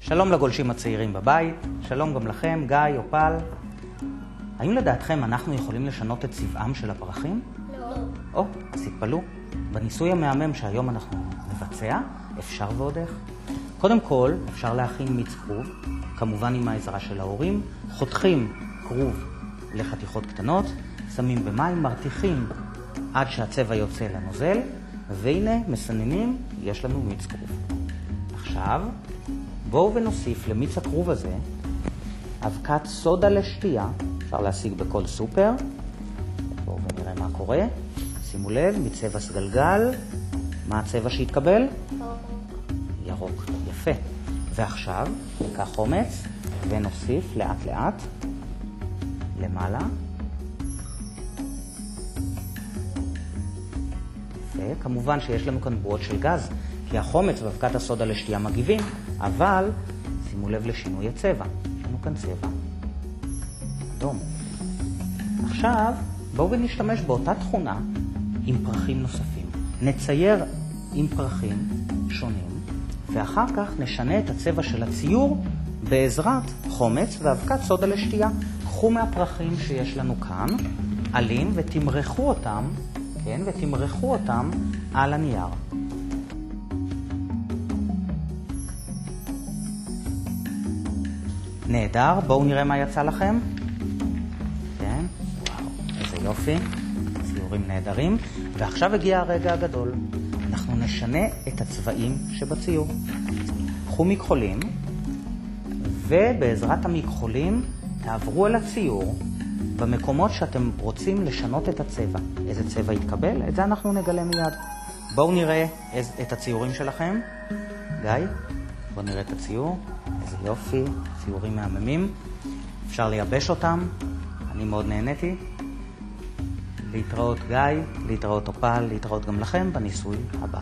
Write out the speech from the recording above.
שלום לגולשים הצעירים בבית, שלום גם לכם, גיא, אופל. האם לדעתכם אנחנו יכולים לשנות את צבעם של הפרחים? לא. אז תתפלאו. בניסוי המהמם שהיום אנחנו נבצע, אפשר ועוד איך. קודם כל, אפשר להכין מיץ כרוב, כמובן עם העזרה של ההורים. חותכים כרוב לחתיכות קטנות, שמים במים, מרתיחים עד שהצבע יוצא לנוזל, והנה מסננים, יש לנו מיץ כרוב. עכשיו, בואו ונוסיף למיץ הכרוב הזה אבקת סודה לשתייה, אפשר להשיג בכל סופר. בואו ונראה מה קורה. שימו לב, מצבע סגלגל, מה הצבע שהתקבל? ירוק, יפה. ועכשיו ניקח חומץ ונוסיף לאט לאט למעלה. יפה, כמובן שיש לנו כאן בועות של גז, כי החומץ ואבקת הסודה לשתייה מגיבים, אבל שימו לב לשינוי הצבע. יש לנו כאן צבע אדום. עכשיו בואו ונשתמש באותה תכונה עם פרחים נוספים. נצייר עם פרחים שונים, ואחר כך נשנה את הצבע של הציור בעזרת חומץ ואבקת סודה לשתייה. קחו מהפרחים שיש לנו כאן עלים ותמרחו אותם, כן, ותמרחו אותם על הנייר. נהדר, בואו נראה מה יצא לכם. כן, וואו, איזה יופי, ציורים נהדרים. ועכשיו הגיע הרגע הגדול. אנחנו נשנה את הצבעים שבציור. קחו מכחולים, ובעזרת המכחולים תעברו על הציור במקומות שאתם רוצים לשנות את הצבע. איזה צבע יתקבל? את זה אנחנו נגלה מיד. בואו נראה את הציורים שלכם. גיא, בואו נראה את הציור. איזה יופי, ציורים מהממים. אפשר לייבש אותם. אני מאוד נהניתי. להתראות גיא, להתראות אופל, להתראות גם לכם בניסוי הבא.